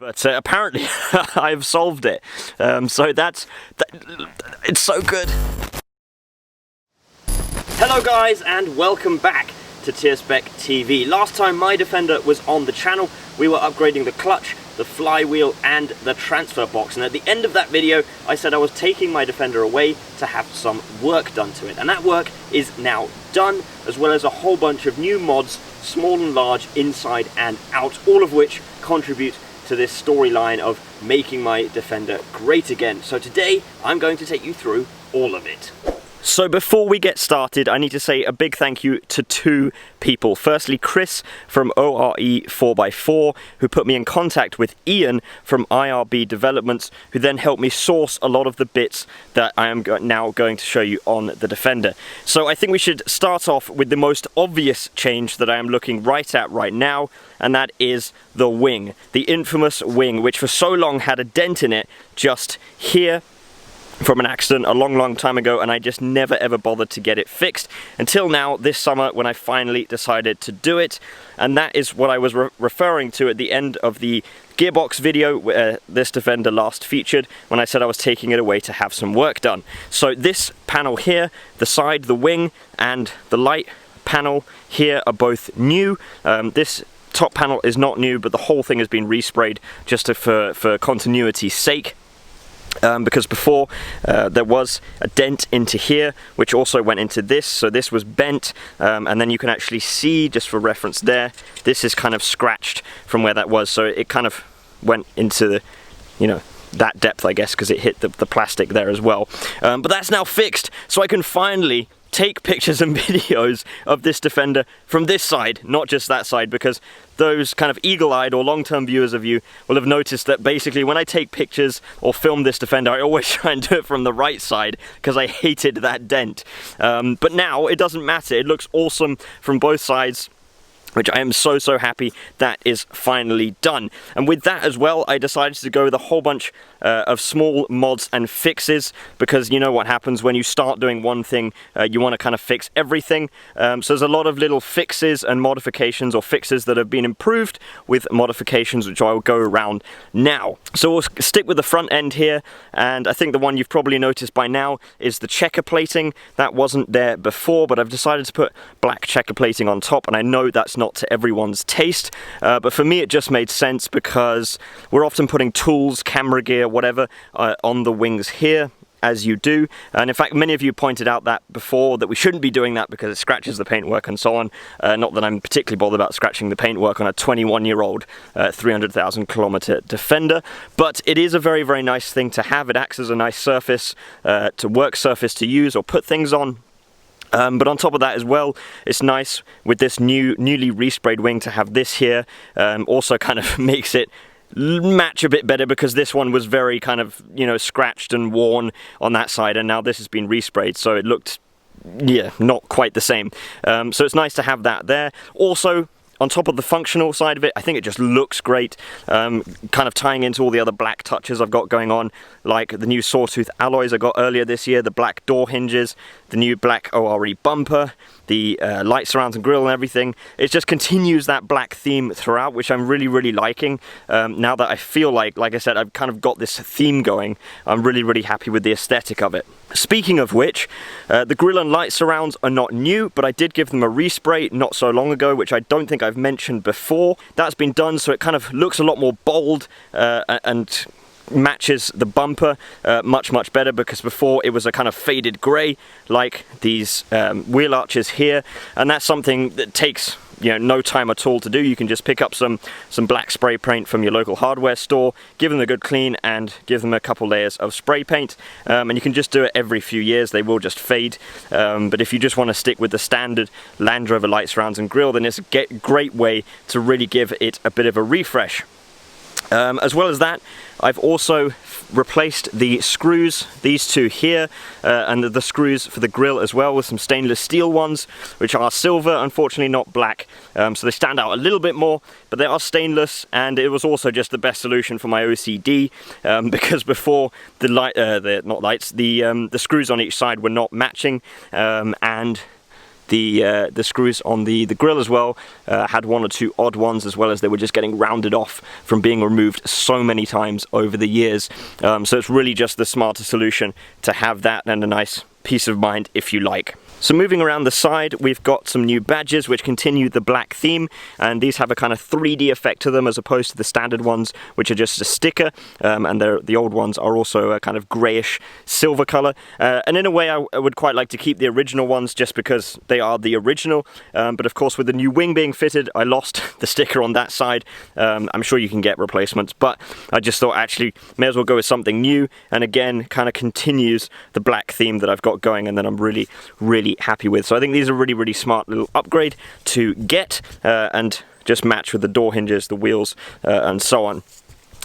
But apparently I've solved it. So it's so good. Hello guys, and welcome back to TierSpec TV. Last time my Defender was on the channel, we were upgrading the clutch, the flywheel and the transfer box, and at the end of that video I said I was taking my Defender away to have some work done to it, and that work is now done, as well as a whole bunch of new mods, small and large, inside and out, all of which contribute to this storyline of making my Defender great again. So today I'm going to take you through all of it. So before we get started, I need to say a big thank you to two people. Firstly, Chris from ORE4x4, who put me in contact with Ian from IRB Developments, who then helped me source a lot of the bits that I am now going to show you on the Defender. So I think we should start off with the most obvious change that I am looking right at right now, and that is the wing. The infamous wing, which for so long had a dent in it just here, from an accident a long time ago, and I just never ever bothered to get it fixed until now this summer when I finally decided to do it. And that is what I was referring to at the end of the gearbox video where this Defender last featured, when I said I was taking it away to have some work done. So this panel here, the side, the wing and the light panel here are both new. This top panel is not new, but the whole thing has been resprayed just for continuity's sake. Because before there was a dent into here, which also went into this, so this was bent, and then you can actually see, just for reference there, this is kind of scratched from where that was, so it kind of went into the, you know, that depth, I guess, because it hit the plastic there as well. But that's now fixed, so I can finally take pictures and videos of this Defender from this side, not just that side, because those kind of eagle-eyed or long-term viewers of you will have noticed that basically when I take pictures or film this Defender, I always try and do it from the right side because I hated that dent. But now it doesn't matter, it looks awesome from both sides, which I am so happy that is finally done. And with that as well, I decided to go with a whole bunch of small mods and fixes, because you know what happens when you start doing one thing, you want to kind of fix everything. So there's a lot of little fixes and modifications, or fixes that have been improved with modifications, which I will go around now. So we'll stick with the front end here, and I think the one you've probably noticed by now is the checker plating. That wasn't there before, but I've decided to put black checker plating on top, and I know that's not to everyone's taste, but for me it just made sense because we're often putting tools, camera gear, whatever, on the wings here, as you do. And in fact, many of you pointed out that before, that we shouldn't be doing that because it scratches the paintwork and so on. Not that I'm particularly bothered about scratching the paintwork on a 21-year-old 300,000 kilometer Defender, but it is a very nice thing to have. It acts as a nice surface, to work surface to use or put things on. But on top of that as well, it's nice with this newly resprayed wing to have this here. Also kind of makes it match a bit better, because this one was very kind of, you know, scratched and worn on that side, and now this has been resprayed, so it looked, yeah, not quite the same. So it's nice to have that there. Also, on top of the functional side of it, I think it just looks great, kind of tying into all the other black touches I've got going on, like the new sawtooth alloys I got earlier this year, the black door hinges, the new black ORE bumper, the light surrounds and grille and everything. It just continues that black theme throughout, which I'm really liking. Now that I feel like I said, I've kind of got this theme going, I'm really happy with the aesthetic of it. Speaking of which, the grille and light surrounds are not new, but I did give them a respray not so long ago, which I don't think I've mentioned before. That's been done, so it kind of looks a lot more bold and matches the bumper much better, because before it was a kind of faded grey like these wheel arches here, and that's something that takes, you know, no time at all to do. You can just pick up some black spray paint from your local hardware store, give them a good clean and give them a couple layers of spray paint, and you can just do it every few years. They will just fade, but if you just want to stick with the standard Land Rover light surrounds and grille, then it's a great way to really give it a bit of a refresh. As well as that, I've also replaced the screws, these two here, and the screws for the grille as well, with some stainless steel ones, which are silver, unfortunately not black, so they stand out a little bit more, but they are stainless, and it was also just the best solution for my OCD, because before the screws on each side were not matching, and the screws on the grill as well had one or two odd ones, as well as they were just getting rounded off from being removed so many times over the years. So it's really just the smarter solution to have that, and a nice peace of mind if you like. So moving around the side, we've got some new badges which continue the black theme, and these have a kind of 3D effect to them as opposed to the standard ones, which are just a sticker, and the old ones are also a kind of greyish silver colour. And in a way I would quite like to keep the original ones just because they are the original, but of course with the new wing being fitted I lost the sticker on that side. I'm sure you can get replacements, but I just thought actually may as well go with something new, and again kind of continues the black theme that I've got going and that I'm really happy with. So I think these are really smart little upgrade to get and just match with the door hinges, the wheels, and so on.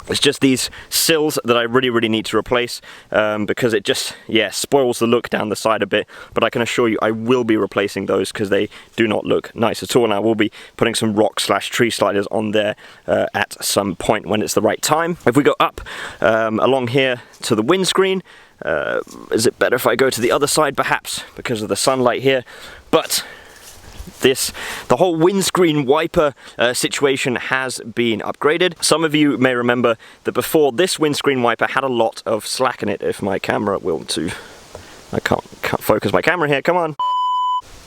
It's just these sills that I really need to replace because it just, yeah, spoils the look down the side a bit, but I can assure you I will be replacing those because they do not look nice at all, and I will be putting some rock/tree sliders on there at some point when it's the right time. If we go up along here to the windscreen, is it better if I go to the other side perhaps because of the sunlight here? But the whole windscreen wiper situation has been upgraded. Some of you may remember that before, this windscreen wiper had a lot of slack in it. If my camera will to... I can't focus my camera here, come on.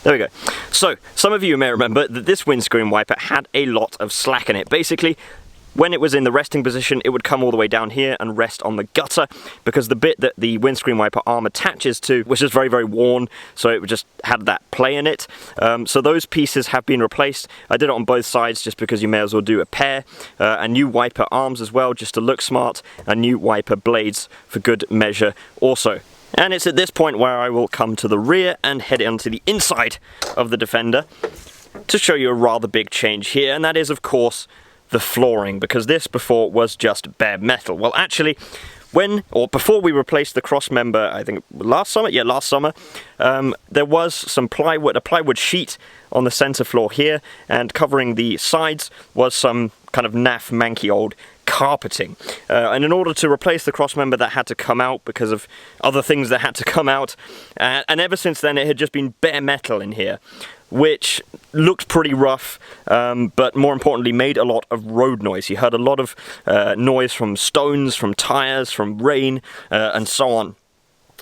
There we go. So, some of you may remember that this windscreen wiper had a lot of slack in it. Basically, when it was in the resting position, it would come all the way down here and rest on the gutter, because the bit that the windscreen wiper arm attaches to was just very worn, so it just had that play in it. So those pieces have been replaced. I did it on both sides just because you may as well do a pair, and new wiper arms as well, just to look smart, and new wiper blades for good measure also. And it's at this point where I will come to the rear and head onto the inside of the Defender to show you a rather big change here, and that is of course the flooring, because this before was just bare metal. Well, actually, before we replaced the cross member, I think last summer, there was some plywood, a plywood sheet on the center floor here, and covering the sides was some kind of naff, manky old carpeting. And in order to replace the cross member, that had to come out because of other things that had to come out, and ever since then it had just been bare metal in here, which looked pretty rough, but more importantly made a lot of road noise. You heard a lot of noise from stones, from tires, from rain, and so on.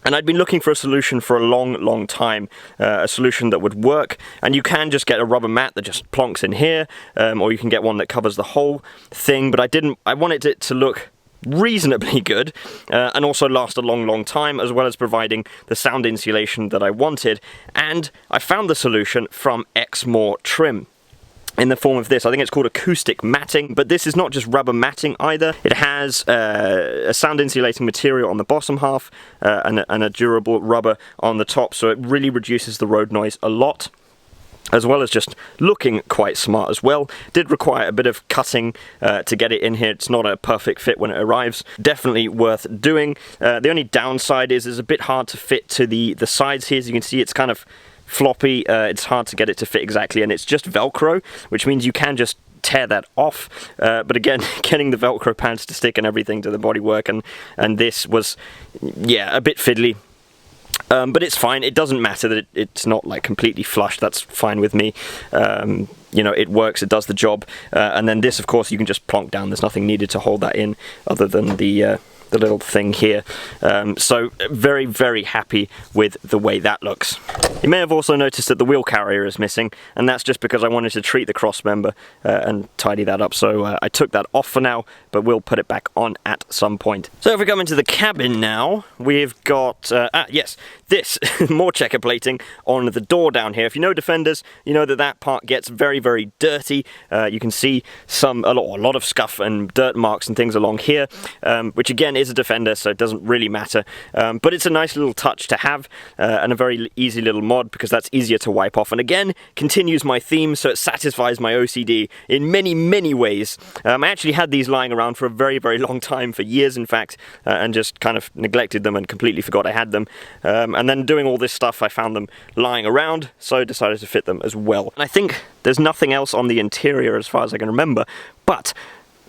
And I'd been looking for a solution for a long time, a solution that would work, and you can just get a rubber mat that just plonks in here, or you can get one that covers the whole thing, but I wanted it to look reasonably good, and also last a long time, as well as providing the sound insulation that I wanted, and I found the solution from Exmoor Trim in the form of this. I think it's called acoustic matting, but this is not just rubber matting either. It has a sound insulating material on the bottom half and a durable rubber on the top, so it really reduces the road noise a lot, as well as just looking quite smart as well. Did require a bit of cutting to get it in here. It's not a perfect fit when it arrives. Definitely worth doing. The only downside is it's a bit hard to fit to the sides here. As you can see, it's kind of floppy. It's hard to get it to fit exactly, and it's just Velcro, which means you can just tear that off, but again, getting the Velcro pads to stick and everything to the bodywork and this was, yeah, a bit fiddly. But it's fine. It doesn't matter that it's not like completely flush. That's fine with me. You know, it works. It does the job. And then this, of course, you can just plonk down. There's nothing needed to hold that in other than the little thing here. So very happy with the way that looks. You may have also noticed that the wheel carrier is missing, and that's just because I wanted to treat the cross member and tidy that up. So I took that off for now, but we'll put it back on at some point. So if we come into the cabin now, we've got, yes, this, more checker plating on the door down here. If you know Defenders, you know that part gets very dirty. You can see a lot of scuff and dirt marks and things along here, which again is a Defender, so it doesn't really matter. But it's a nice little touch to have, and a very easy little mod, because that's easier to wipe off. And again, continues my theme, so it satisfies my OCD in many ways. I actually had these lying around for a very long time, for years in fact, and just kind of neglected them and completely forgot I had them. And then doing all this stuff, I found them lying around, so I decided to fit them as well. And I think there's nothing else on the interior as far as I can remember, but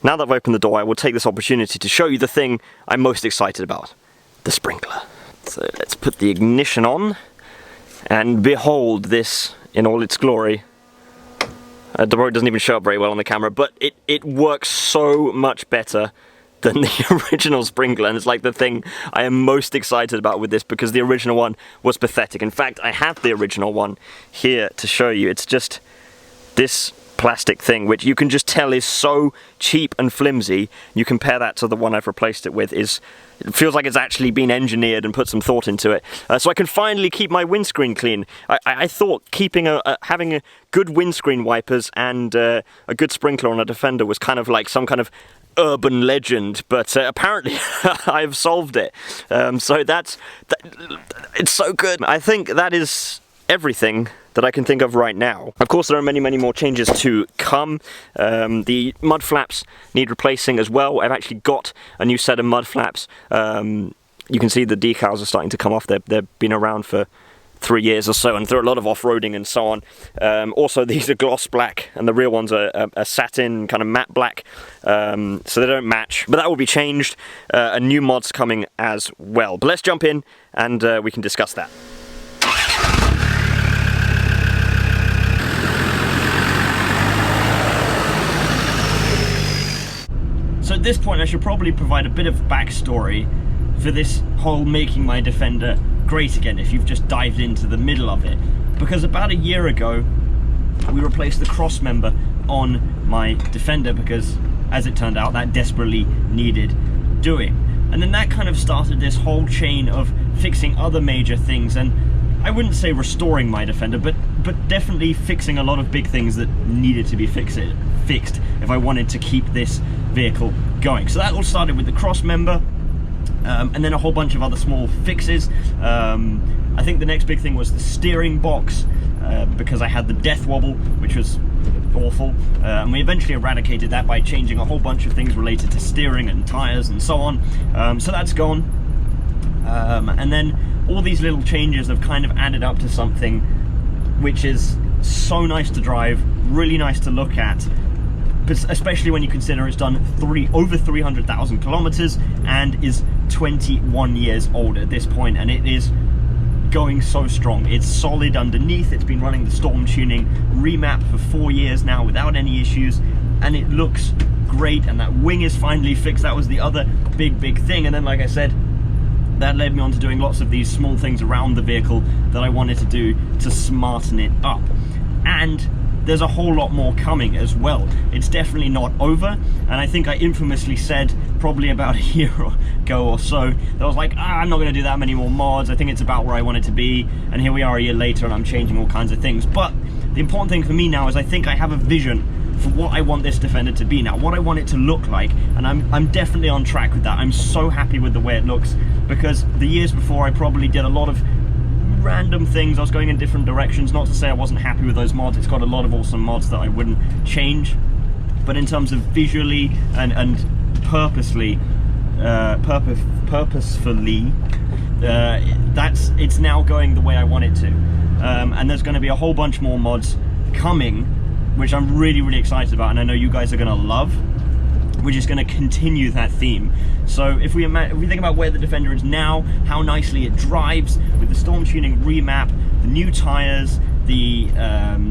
now that I've opened the door, I will take this opportunity to show you the thing I'm most excited about, the sprinkler. So let's put the ignition on, and behold this in all its glory. The road doesn't even show up very well on the camera, but it works so much better than the original sprinkler, and it's like the thing I am most excited about with this, because the original one was pathetic. In fact, I have the original one here to show you. It's just this plastic thing, which you can just tell is so cheap and flimsy. You compare that to the one I've replaced it with, it feels like it's actually been engineered and put some thought into it. So I can finally keep my windscreen clean. I thought keeping having a good windscreen wipers and a good sprinkler on a Defender was kind of like some kind of urban legend, but apparently I've solved it. So it's so good. I think that is everything that I can think of right now. Of course, there are many, many more changes to come. The mud flaps need replacing as well. I've actually got a new set of mud flaps. You can see the decals are starting to come off. They've been around for 3 years or so, and through a lot of off-roading and so on. Also, these are gloss black, and the real ones are a satin kind of matte black, so they don't match, but that will be changed, and new mods coming as well. But let's jump in and we can discuss that. So at this point I should probably provide a bit of backstory for this whole making my Defender great again, if you've just dived into the middle of it. Because about a year ago we replaced the cross member on my Defender, because as it turned out that desperately needed doing. And then that kind of started this whole chain of fixing other major things, and I wouldn't say restoring my Defender, but definitely fixing a lot of big things that needed to be fixed if I wanted to keep this vehicle going. So that all started with the cross member, and then a whole bunch of other small fixes. I think the next big thing was the steering box, because I had the death wobble, which was awful, and we eventually eradicated that by changing a whole bunch of things related to steering and tires and so on. So that's gone, and then all these little changes have kind of added up to something which is so nice to drive, really nice to look at, especially when you consider it's done over 300,000 kilometers and is 21 years old at this point, and it is going so strong. It's solid underneath. It's been running the Storm Tuning remap for 4 years now without any issues, and it looks great, and that wing is finally fixed. That was the other big thing. And then, like I said, that led me on to doing lots of these small things around the vehicle that I wanted to do to smarten it up. And there's a whole lot more coming as well. It's definitely not over, and I think I infamously said probably about a year ago or so that I was like, I'm not going to do that many more mods. I think it's about where I want it to be, and here we are a year later and I'm changing all kinds of things. But the important thing for me now is I think I have a vision for what I want this Defender to be now, what I want it to look like, and I'm definitely on track with that. I'm so happy with the way it looks, because the years before I probably did a lot of random things. I was going in different directions. Not to say I wasn't happy with those mods. It's got a lot of awesome mods that I wouldn't change, but in terms of visually and purposefully, it's now going the way I want it to, and there's going to be a whole bunch more mods coming, which I'm really excited about, and I know you guys are going to love. We're just going to continue that theme. So if we think about where the Defender is now, how nicely it drives with the Storm Tuning remap, the new tires, the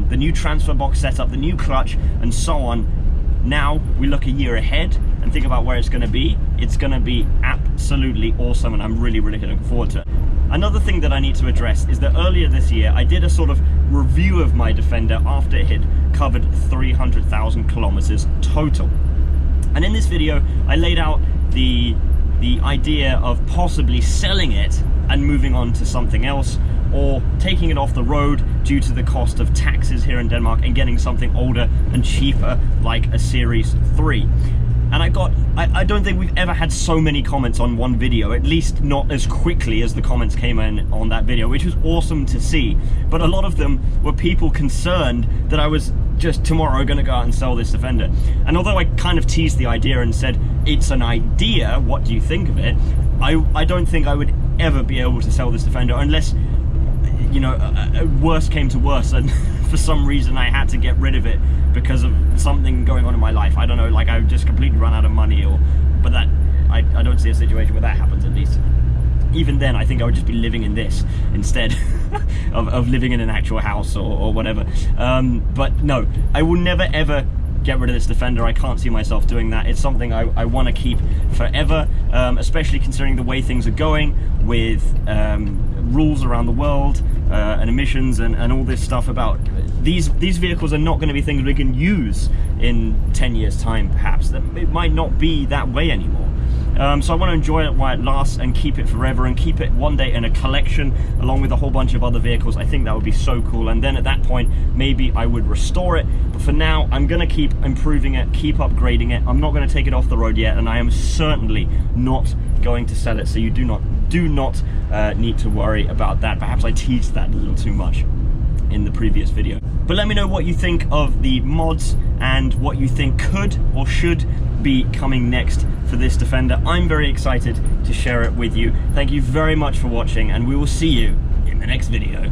new transfer box setup, the new clutch, and so on. Now we look a year ahead and think about where it's going to be. It's going to be absolutely awesome, and I'm really looking forward to it. Another thing that I need to address is that earlier this year I did a sort of review of my Defender after it had covered 300,000 kilometers total. And in this video, I laid out the idea of possibly selling it and moving on to something else, or taking it off the road due to the cost of taxes here in Denmark and getting something older and cheaper like a Series 3. And I don't think we've ever had so many comments on one video, at least not as quickly as the comments came in on that video, which was awesome to see. But a lot of them were people concerned that I was just tomorrow going to go out and sell this Defender. And although I kind of teased the idea and said, it's an idea, what do you think of it? I don't think I would ever be able to sell this Defender unless, you know, worst came to worst and for some reason I had to get rid of it because of something going on in my life. I don't know, like I just completely run out of money, but that I don't see a situation where that happens, at least. even then I think I would just be living in this instead of living in an actual house or whatever. But no, I will never ever get rid of this Defender. I can't see myself doing that. It's something I want to keep forever, especially considering the way things are going with rules around the world and emissions and all this stuff about these vehicles are not going to be things we can use in 10 years time, perhaps. It might not be that way anymore. So I want to enjoy it while it lasts and keep it forever and keep it one day in a collection along with a whole bunch of other vehicles. I think that would be so cool, and then at that point maybe I would restore it, but for now I'm going to keep improving it, keep upgrading it. I'm not going to take it off the road yet, and I am certainly not going to sell it, so you do not need to worry about that. Perhaps I teased that a little too much in the previous video. But let me know what you think of the mods and what you think could or should be coming next for this Defender. I'm very excited to share it with you. Thank you very much for watching, and we will see you in the next video.